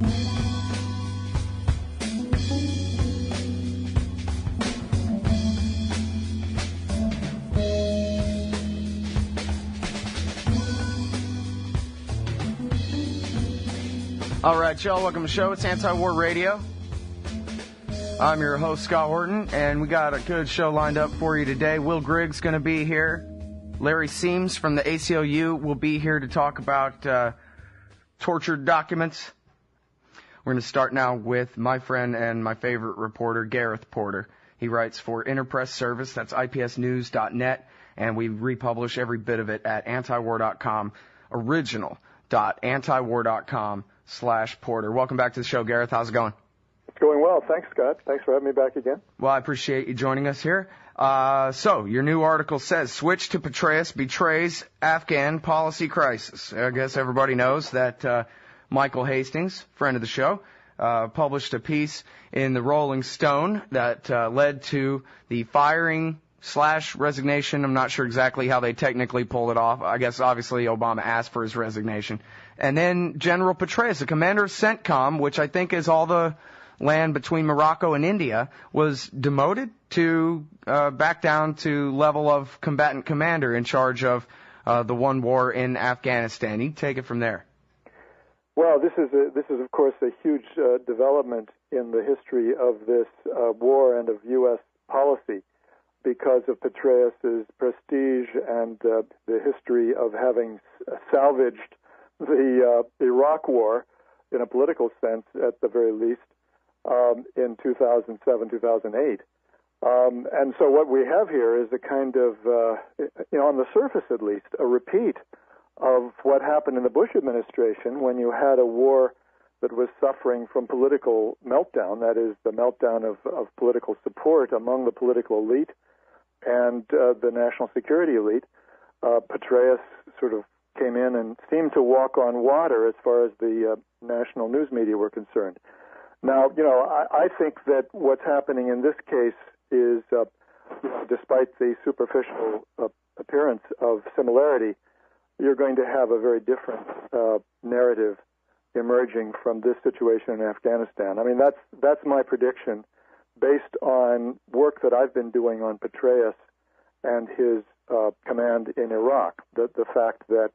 All right, y'all, welcome to the show. It's Anti-War Radio. I'm your host, Scott Horton, and we got a good show lined up for you today. Will Grigg's going to be here. Larry Seams from the ACLU will be here to talk about tortured documents. We're going to start now with my friend and my favorite reporter, Gareth Porter. He writes for Interpress Service, that's ipsnews.net, and we republish every bit of it at antiwar.com, original.antiwar.com/Porter. Welcome back to the show, Gareth. How's it going? It's going well. Thanks, Scott. Thanks for having me back again. Well, I appreciate you joining us here. So, your new article says, switch to Petraeus betrays Afghan policy crisis. I guess everybody knows that Michael Hastings, friend of the show, published a piece in the Rolling Stone that led to the firing/resignation. I'm not sure exactly how they technically pulled it off. I guess obviously Obama asked for his resignation. And then General Petraeus, the commander of CENTCOM, which I think is all the land between Morocco and India, was demoted to back down to level of combatant commander in charge of the one war in Afghanistan. You take it from there. Well, this is of course a huge development in the history of this war and of U.S. policy, because of Petraeus's prestige and the history of having salvaged the Iraq War in a political sense, at the very least, in 2007, 2008. And so what we have here is a kind of, on the surface at least, a repeat of what happened in the Bush administration when you had a war that was suffering from political meltdown, that is, the meltdown of political support among the political elite and the national security elite. Petraeus sort of came in and seemed to walk on water as far as the national news media were concerned. Now, I think that what's happening in this case is, despite the superficial appearance of similarity, you're going to have a very different narrative emerging from this situation in Afghanistan. I mean, that's my prediction based on work that I've been doing on Petraeus and his command in Iraq. The fact that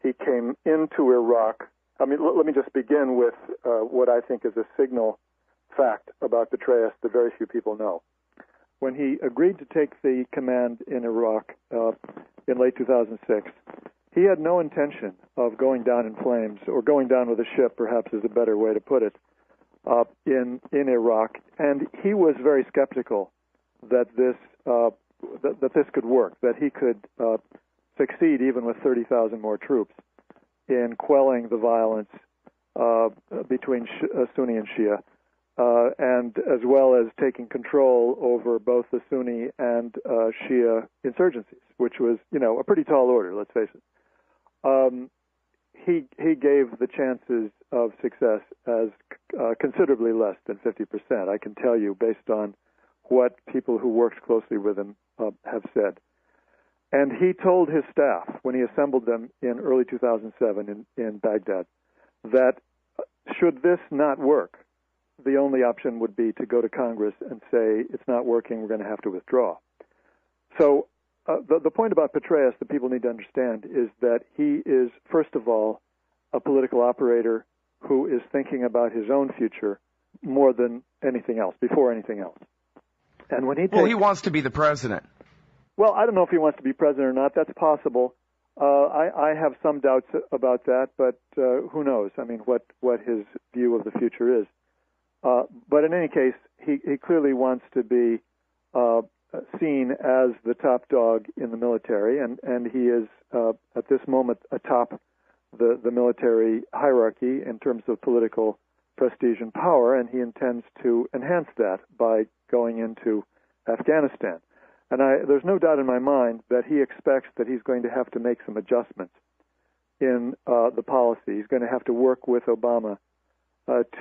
he came into Iraq. I mean, let me just begin with what I think is a signal fact about Petraeus that very few people know. When he agreed to take the command in Iraq in late 2006, he had no intention of going down in flames, or going down with a ship, perhaps is a better way to put it, in Iraq. And he was very skeptical that this could work, that he could succeed even with 30,000 more troops in quelling the violence between Sunni and Shia, and as well as taking control over both the Sunni and Shia insurgencies, which was, a pretty tall order, let's face it. He gave the chances of success as considerably less than 50%, I can tell you, based on what people who worked closely with him have said. And he told his staff, when he assembled them in early 2007 in Baghdad, that should this not work, the only option would be to go to Congress and say, it's not working, we're going to have to withdraw. So the point about Petraeus that people need to understand is that he is, first of all, a political operator who is thinking about his own future more than anything else, before anything else. And when he he wants to be the president. Well, I don't know if he wants to be president or not. That's possible. I have some doubts about that, but who knows? I mean, what his view of the future is. But in any case, he clearly wants to be seen as the top dog in the military, and he is at this moment atop the military hierarchy in terms of political prestige and power, and he intends to enhance that by going into Afghanistan. And there's no doubt in my mind that he expects that he's going to have to make some adjustments in the policy. He's going to have to work with Obama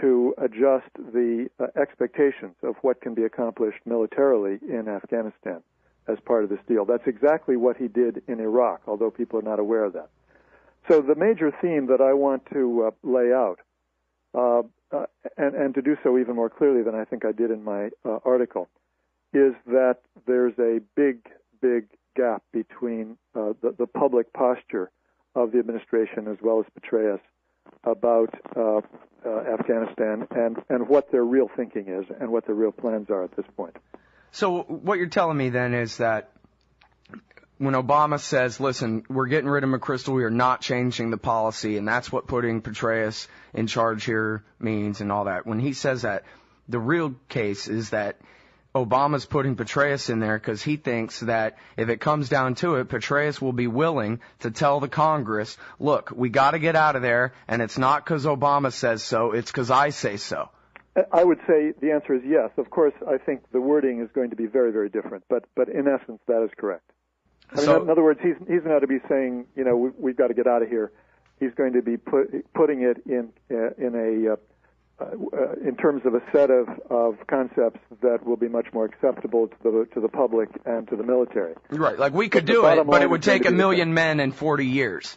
to adjust the expectations of what can be accomplished militarily in Afghanistan as part of this deal. That's exactly what he did in Iraq, although people are not aware of that. So the major theme that I want to lay out and to do so even more clearly than I think I did in my article, is that there's a big gap between the public posture of the administration as well as Petraeus about Afghanistan and what their real thinking is and what their real plans are at this point. So what you're telling me then is that when Obama says, listen, we're getting rid of McChrystal, we are not changing the policy, and that's what putting Petraeus in charge here means and all that. When he says that, the real case is that Obama's putting Petraeus in there because he thinks that if it comes down to it, Petraeus will be willing to tell the Congress, look, we got to get out of there, and it's not because Obama says so, it's because I say so. I would say the answer is yes. Of course, I think the wording is going to be very, very different, but in essence, that is correct. I mean, in other words, he's going to be saying, we've got to get out of here. He's going to be putting it in terms of a set of concepts that will be much more acceptable to the public and to the military. Right, like we could do it, but it would take 1 million men in 40 years.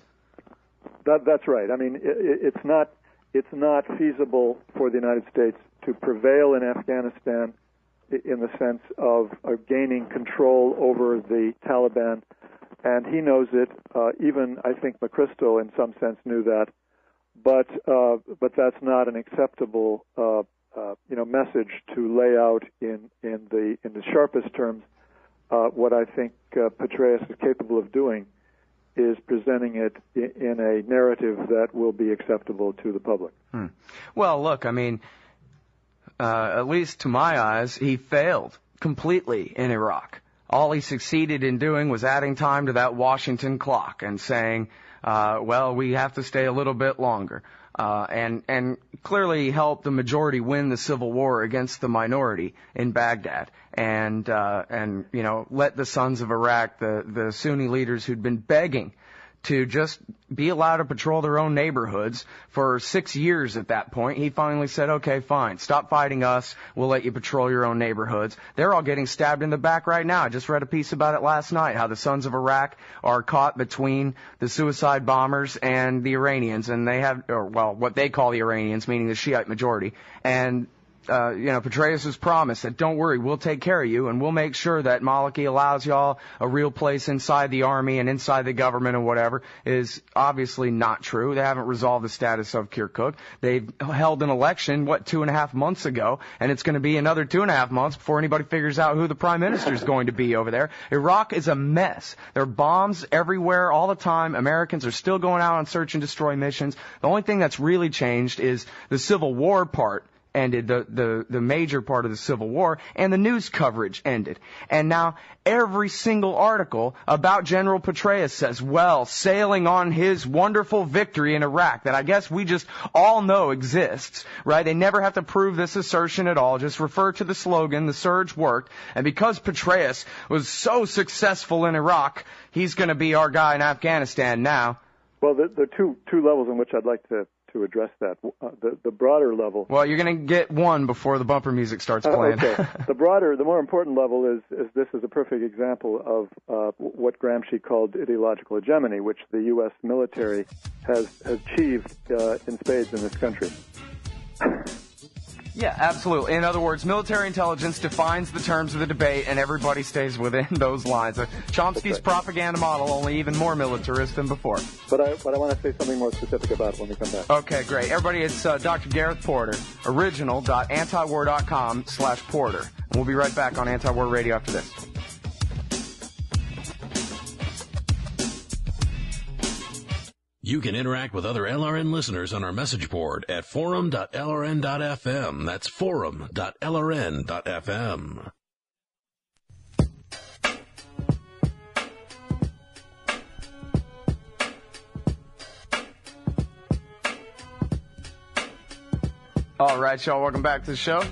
That's right. I mean, it's not feasible for the United States to prevail in Afghanistan in the sense of gaining control over the Taliban, and he knows it. Even I think McChrystal, in some sense, knew that. But that's not an acceptable message to lay out in the sharpest terms. What I think Petraeus is capable of doing is presenting it in a narrative that will be acceptable to the public. Well, look, I mean, at least to my eyes, he failed completely in Iraq. All he succeeded in doing was adding time to that Washington clock and saying, well, we have to stay a little bit longer. And clearly helped the majority win the civil war against the minority in Baghdad. And let the sons of Iraq, the Sunni leaders who'd been begging to just be allowed to patrol their own neighborhoods for 6 years at that point. He finally said, okay, fine, stop fighting us. We'll let you patrol your own neighborhoods. They're all getting stabbed in the back right now. I just read a piece about it last night, how the sons of Iraq are caught between the suicide bombers and the Iranians, and they have, what they call the Iranians, meaning the Shiite majority. And Petraeus has promised that don't worry, we'll take care of you and we'll make sure that Maliki allows y'all a real place inside the army and inside the government and whatever is obviously not true. They haven't resolved the status of Kirkuk. They've held an election, 2.5 months ago, and it's going to be another 2.5 months before anybody figures out who the prime minister is going to be over there. Iraq is a mess. There are bombs everywhere all the time. Americans are still going out on search and destroy missions. The only thing that's really changed is the Civil War part ended, the major part of the Civil War, and the news coverage ended. And now every single article about General Petraeus says, well, sailing on his wonderful victory in Iraq that I guess we just all know exists, right? They never have to prove this assertion at all. Just refer to the slogan, the surge worked. And because Petraeus was so successful in Iraq, he's going to be our guy in Afghanistan now. Well, there are two levels in which I'd like to address that. The broader level. Well, you're going to get one before the bumper music starts playing. Okay. The more important level is this is a perfect example of what Gramsci called ideological hegemony, which the U.S. military has achieved in spades in this country. Yeah, absolutely. In other words, military intelligence defines the terms of the debate, and everybody stays within those lines. Chomsky's propaganda model, only even more militarist than before. But I want to say something more specific about it when we come back. Okay, great. Everybody, it's Dr. Gareth Porter, original.antiwar.com/Porter. And we'll be right back on Anti-War Radio after this. You can interact with other LRN listeners on our message board at forum.lrn.fm. That's forum.lrn.fm. All right, y'all, welcome back to the show.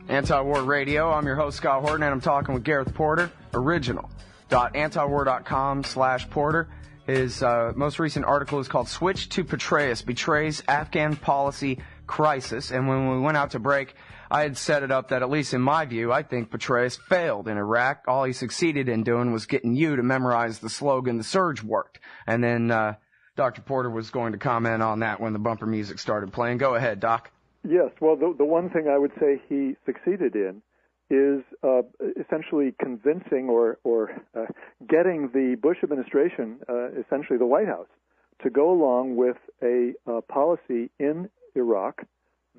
Anti-War Radio. I'm your host, Scott Horton, and I'm talking with Gareth Porter, original.antiwar.com/Porter. His most recent article is called Switch to Petraeus, Betrays Afghan Policy Crisis. And when we went out to break, I had set it up that, at least in my view, I think Petraeus failed in Iraq. All he succeeded in doing was getting you to memorize the slogan, the surge worked. And then Dr. Porter was going to comment on that when the bumper music started playing. Go ahead, Doc. Yes, well, the one thing I would say he succeeded in is essentially convincing or getting the Bush administration, essentially the White House, to go along with a policy in Iraq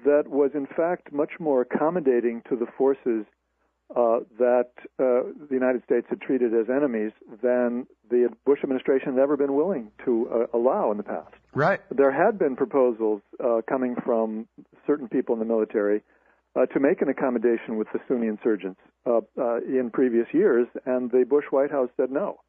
that was in fact much more accommodating to the forces that the United States had treated as enemies than the Bush administration had ever been willing to allow in the past. Right. There had been proposals coming from certain people in the military to make an accommodation with the Sunni insurgents in previous years, and the Bush White House said no,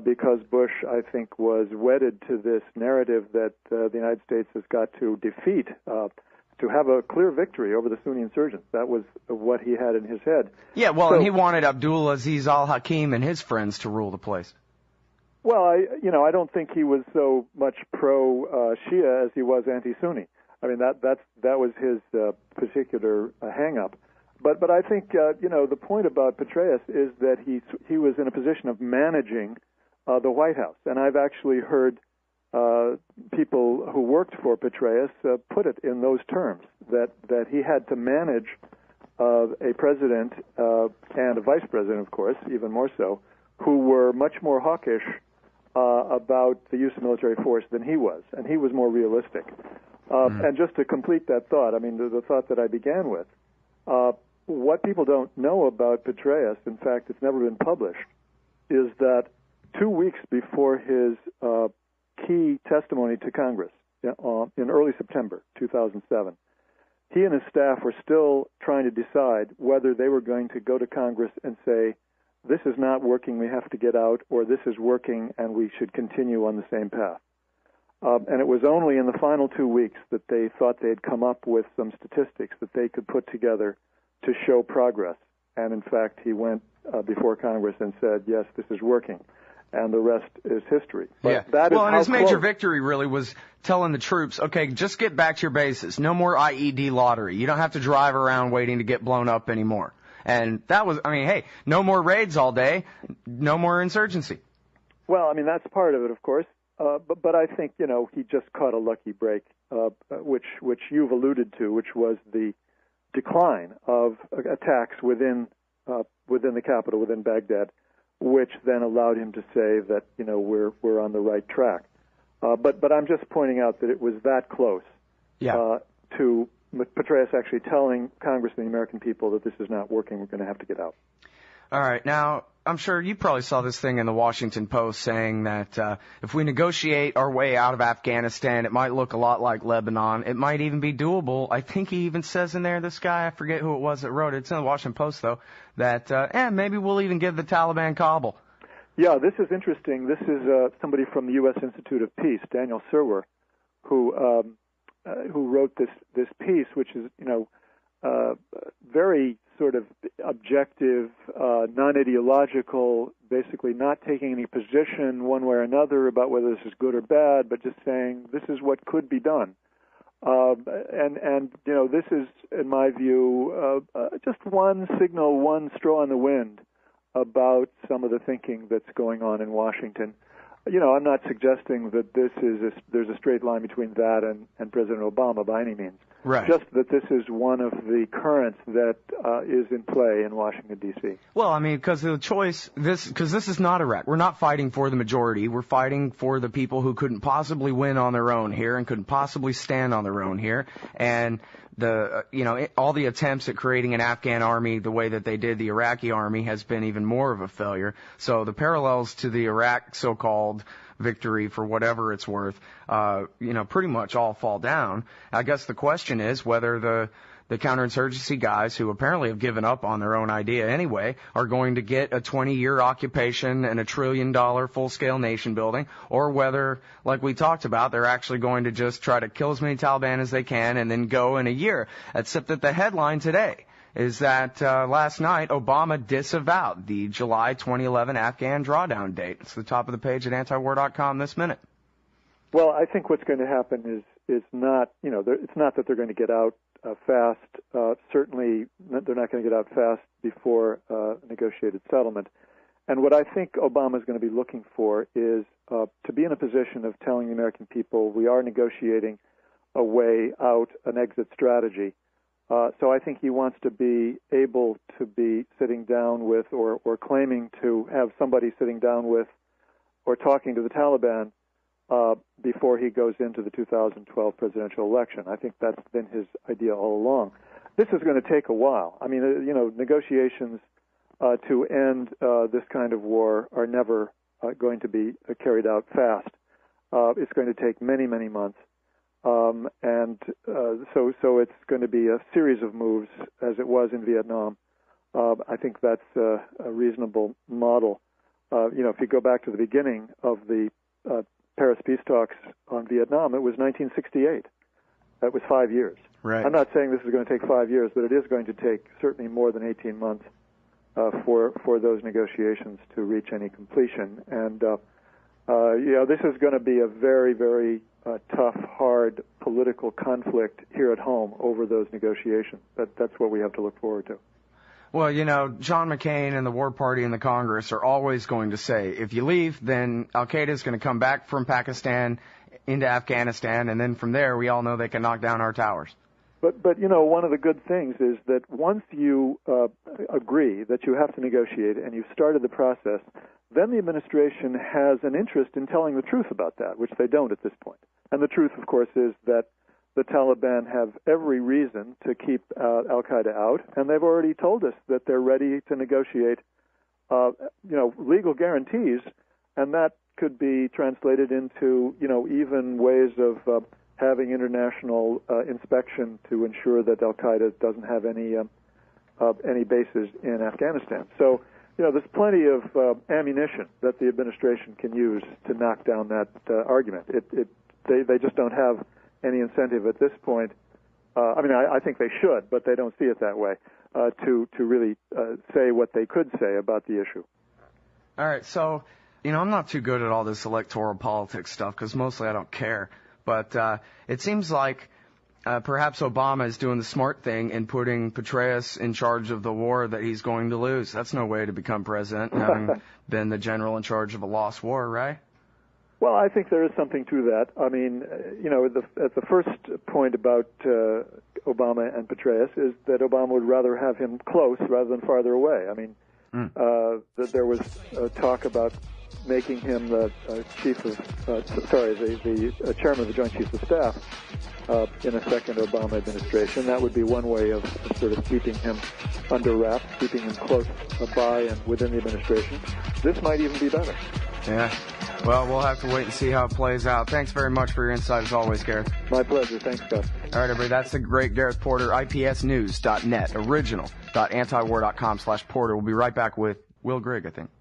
because Bush, I think, was wedded to this narrative that the United States has got to defeat, to have a clear victory over the Sunni insurgents. That was what he had in his head. Yeah, well, and he wanted Abdul Aziz al-Hakim and his friends to rule the place. Well, I don't think he was so much pro-Shia as he was anti-Sunni. I mean, that was his particular hang-up. But I think, the point about Petraeus is that he was in a position of managing the White House. And I've actually heard people who worked for Petraeus put it in those terms, that he had to manage a president and a vice president, of course, even more so, who were much more hawkish about the use of military force than he was, and he was more realistic. And just to complete that thought, I mean, the thought that I began with, what people don't know about Petraeus, in fact, it's never been published, is that 2 weeks before his key testimony to Congress in early September 2007, he and his staff were still trying to decide whether they were going to go to Congress and say, this is not working, we have to get out, or this is working and we should continue on the same path. And it was only in the final 2 weeks that they thought they'd come up with some statistics that they could put together to show progress. And in fact, he went before Congress and said, yes, this is working. And the rest is history. But and his major victory really was telling the troops, okay, just get back to your bases. No more IED lottery. You don't have to drive around waiting to get blown up anymore. And that was, hey, no more raids all day, no more insurgency. Well, I mean, that's part of it, of course. But I think, he just caught a lucky break, which you've alluded to, which was the decline of attacks within the capital, within Baghdad, which then allowed him to say that, we're on the right track. But I'm just pointing out that it was that close to Petraeus actually telling Congress and the American people that this is not working, we're going to have to get out. All right. Now, I'm sure you probably saw this thing in the Washington Post saying that if we negotiate our way out of Afghanistan, it might look a lot like Lebanon. It might even be doable. I think he even says in there, this guy, I forget who it was that wrote it, it's in the Washington Post, though, that maybe we'll even give the Taliban Kabul. Yeah, this is interesting. This is somebody from the U.S. Institute of Peace, Daniel Serwer, who wrote this piece, which is, very sort of objective, non-ideological, basically not taking any position one way or another about whether this is good or bad, but just saying this is what could be done. This is, in my view, just one signal, one straw in the wind about some of the thinking that's going on in Washington. I'm not suggesting that there's a straight line between that and President Obama by any means. Right. Just that this is one of the currents that is in play in Washington, D.C. Well, because the choice, because this is not Iraq. We're not fighting for the majority. We're fighting for the people who couldn't possibly win on their own here and couldn't possibly stand on their own here. And all the attempts at creating an Afghan army the way that they did the Iraqi army has been even more of a failure. So the parallels to the Iraq so-called victory, for whatever it's worth, pretty much all fall down. I guess the question is whether the counterinsurgency guys, who apparently have given up on their own idea anyway, are going to get a 20-year occupation and $1 trillion full-scale nation building, or whether, like we talked about, they're actually going to just try to kill as many Taliban as they can and then go in a year. Except that the headline today is that last night Obama disavowed the July 2011 Afghan drawdown date. It's the top of the page at antiwar.com this minute. Well, I think what's going to happen is not, it's not that they're going to get out fast. Certainly, they're not going to get out fast before a negotiated settlement. And what I think Obama is going to be looking for is to be in a position of telling the American people we are negotiating a way out, an exit strategy. So I think he wants to be able to be sitting down with or claiming to have somebody sitting down with or talking to the Taliban before he goes into the 2012 presidential election. I think that's been his idea all along. This is going to take a while. I mean, negotiations to end this kind of war are never going to be carried out fast. It's going to take many, many months. So it's going to be a series of moves, as it was in Vietnam. I think that's a reasonable model. If you go back to the beginning of the Paris peace talks on Vietnam, it was 1968. That was 5 years. Right. I'm not saying this is going to take 5 years, but it is going to take certainly more than 18 months for those negotiations to reach any completion. And this is going to be a very, very tough, hard political conflict here at home over those negotiations. That's what we have to look forward to. Well, John McCain and the War Party and the Congress are always going to say, if you leave, then Al-Qaeda is going to come back from Pakistan into Afghanistan, and then from there, we all know they can knock down our towers. But one of the good things is that once you agree that you have to negotiate and you've started the process, then the administration has an interest in telling the truth about that, which they don't at this point. And the truth, of course, is that the Taliban have every reason to keep Al-Qaeda out, and they've already told us that they're ready to negotiate, legal guarantees, and that could be translated into, even ways of having international inspection to ensure that Al-Qaeda doesn't have any bases in Afghanistan. So, there's plenty of ammunition that the administration can use to knock down that argument. They just don't have any incentive at this point. I think they should, but they don't see it that way, to really say what they could say about the issue. All right, so, I'm not too good at all this electoral politics stuff because mostly I don't care. But it seems like perhaps Obama is doing the smart thing in putting Petraeus in charge of the war that he's going to lose. That's no way to become president, having been the general in charge of a lost war, right? Well, I think there is something to that. I mean, at the first point about Obama and Petraeus is that Obama would rather have him close rather than farther away. I mean, that there was talk about making him the the chairman of the Joint Chiefs of Staff in a second Obama administration. That would be one way of sort of keeping him under wraps, keeping him close by and within the administration. This might even be better. Yeah. Well, we'll have to wait and see how it plays out. Thanks very much for your insight as always, Gareth. My pleasure. Thanks, Scott. All right, everybody. That's the great Gareth Porter, IPSnews.net, original.antiwar.com/Porter. We'll be right back with Will Grigg, I think.